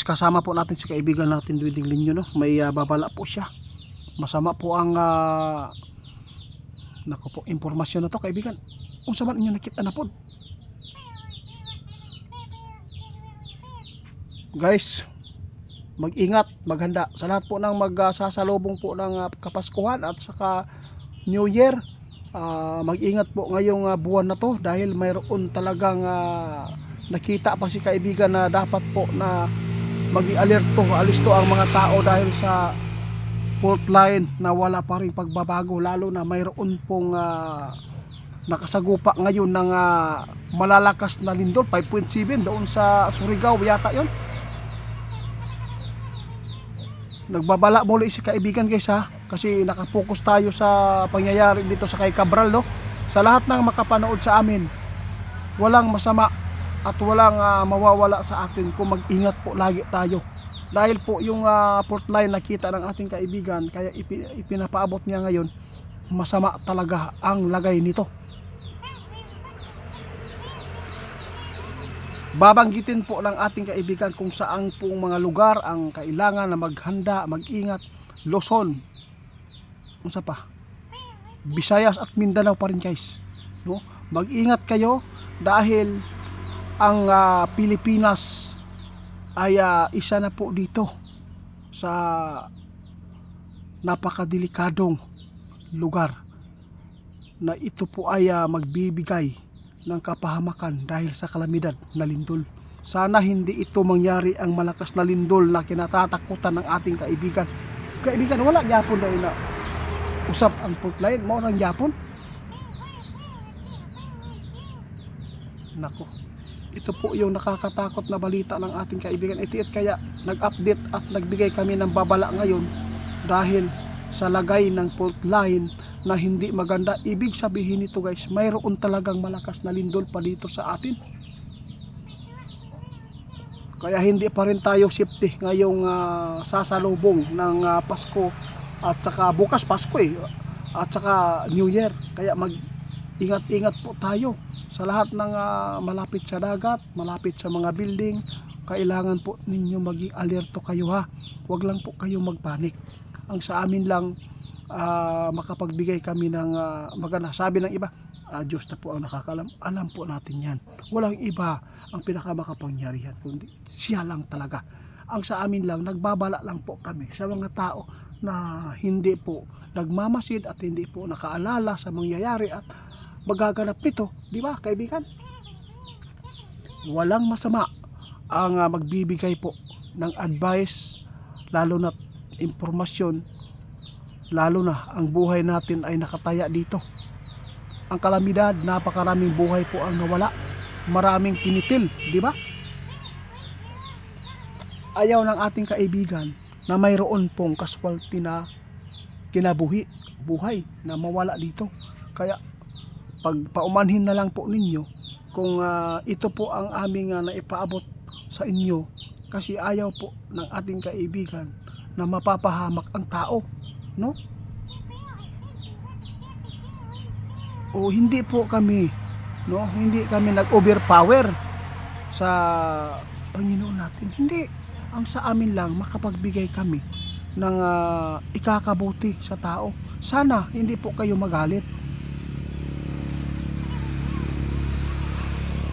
guys, kasama po natin si kaibigan natin Dwinding Linyo, no? May babala po siya. Masama po ang nako po, impormasyon na to kaibigan. Kung saan inyo nakita na po. Guys, mag-ingat, maghanda sa lahat po ng magsasalubong po ng Kapaskuhan at saka New Year. Mag-ingat po ngayong buwan na to dahil mayroon talagang nakita pa si kaibigan na dapat po na maging alerto, alisto ang mga tao dahil sa fault line na wala pa rin pagbabago, lalo na mayroon pong nakasagupa ngayon ng malalakas na lindol 5.7 doon sa Surigao yata yon. Nagbabala muli si kaibigan guys ha, kasi nakapokus tayo sa pangyayari dito sa kay Cabral, no? Sa lahat ng makapanood sa amin, walang masama at walang mawawala sa atin kung mag-ingat po lagi tayo. Dahil po yung fault line nakita ng ating kaibigan, kaya ipinapaabot niya ngayon, masama talaga ang lagay nito. Babanggitin po ng ating kaibigan kung saan pong mga lugar ang kailangan na maghanda, mag-ingat. Luzon, unsa pa? Visayas at Mindanao pa rin guys, no? Mag-ingat kayo dahil ang Pilipinas ay isa na po dito sa napakadelikadong lugar na ito po ay magbibigay ng kapahamakan dahil sa kalamidad na lindol. Sana hindi ito mangyari ang malakas na lindol na kinatatakutan ng ating kaibigan. Kaibigan, wala gyapon dahil na usap ang fault line mo ng gyapon. Nako, ito po yung nakakatakot na balita ng ating kaibigan. Itiit kaya nag-update at nagbigay kami ng babala ngayon dahil sa lagay ng fault line na hindi maganda. Ibig sabihin nito guys, mayroon talagang malakas na lindol pa dito sa atin. Kaya hindi pa rin tayo safety ngayong sasalubong ng Pasko at saka bukas Pasko at saka New Year. Kaya mag-ingat-ingat po tayo sa lahat ng malapit sa dagat, malapit sa mga building. Kailangan po ninyo maging alerto kayo ha. Huwag lang po kayo magpanik. Ang sa amin lang makapagbigay kami ng magana. Sabi ng iba, Diyos na po ang nakakalam. Alam po natin yan. Walang iba ang pinakamakapangyarihan kundi siya lang talaga. Ang sa amin lang, nagbabala lang po kami sa mga tao na hindi po nagmamasid at hindi po nakaalala sa mangyayari at magaganap nito, di ba kaibigan? Walang masama ang magbibigay po ng advice, lalo na impormasyon, lalo na ang buhay natin ay nakataya dito. Ang kalamidad, napakaraming buhay po ang nawala, maraming kinitil, di ba? Ayaw ng ating kaibigan na mayroon pong casualty na buhay na mawala dito. Kaya pagpaumanhin na lang po ninyo kung ito po ang aming naipaabot sa inyo, kasi ayaw po ng ating kaibigan na mapapahamak ang tao, no? O hindi po kami, no, hindi kami nag-overpower sa Panginoon natin. Hindi. Ang sa amin lang makapagbigay kami ng ikakabuti sa tao. Sana hindi po kayo magalit.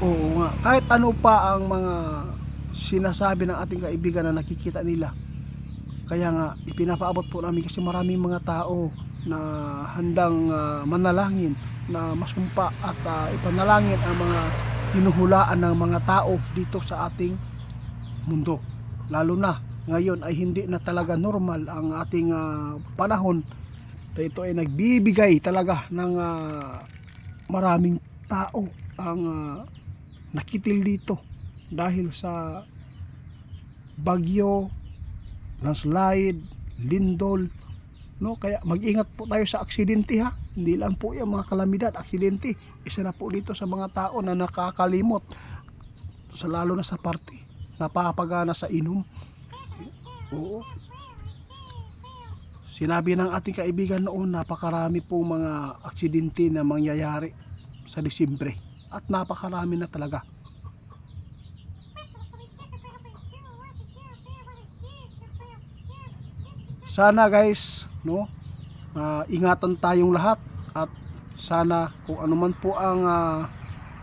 Oo nga, kahit ano pa ang mga sinasabi ng ating kaibigan na nakikita nila. Kaya nga ipinapaabot po namin kasi maraming mga tao na handang manalangin, na masumpa at ipanalangin ang mga hinuhulaan ng mga tao dito sa ating mundo. Lalo na ngayon ay hindi na talaga normal ang ating panahon. Ito ay nagbibigay talaga ng maraming tao ang nakitil dito dahil sa bagyo, landslide, lindol, no? Kaya mag-ingat po tayo sa aksidente ha. Hindi lang po yung mga kalamidad, aksidente. Isa na po dito sa mga tao na nakakalimot, lalo na sa party, napapagana sa inom. Oo. Sinabi ng ating kaibigan noon, napakarami po mga aksidente na mangyayari sa Disyembre. At napakarami na talaga. sana guys, no, ingatan tayong lahat, at sana kung ano man po ang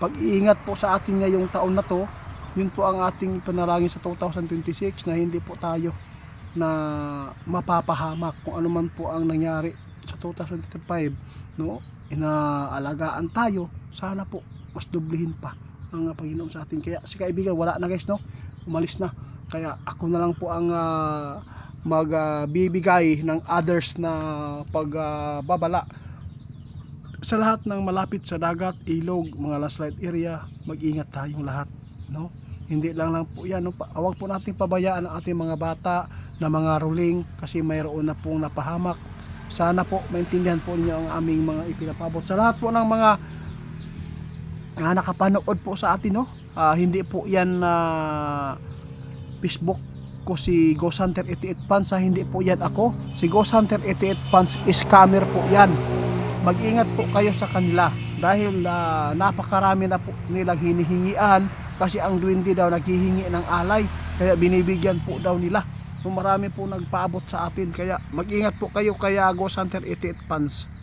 pag-iingat po sa atin ngayong taon na to, yun po ang ating panalangin sa 2026, na hindi po tayo na mapapahamak kung ano man po ang nangyari sa 2025, no, inaalagaan tayo, sana po mas dublihin pa ang Panginoon sa atin. Kaya si kaibigan wala na guys, no, umalis na, kaya ako na lang po ang magbibigay ng others na pagbabala sa lahat ng malapit sa dagat, ilog, mga landslide area. Mag-ingat tayong lahat, no, hindi lang po yan, no? Awag po nating pabayaan ang ating mga bata na mga ruling, kasi mayroon na pong napahamak. Sana po maintindihan po niyo ang aming mga ipinapabot sa lahat po ng mga nakapanood po sa atin, no. Hindi po yan Facebook ko si Ghost Hunter 88 Fans, hindi po yan ako. Si Ghost Hunter 88 Fans scammer po yan. Mag-ingat po kayo sa kanila, dahil napakarami na po nilang hinihingian, kasi ang duwende daw naghihingi ng alay, kaya binibigyan po daw nila. So marami po nagpaabot sa atin, kaya mag-ingat po kayo, kaya Ghost Hunter 88 Fans.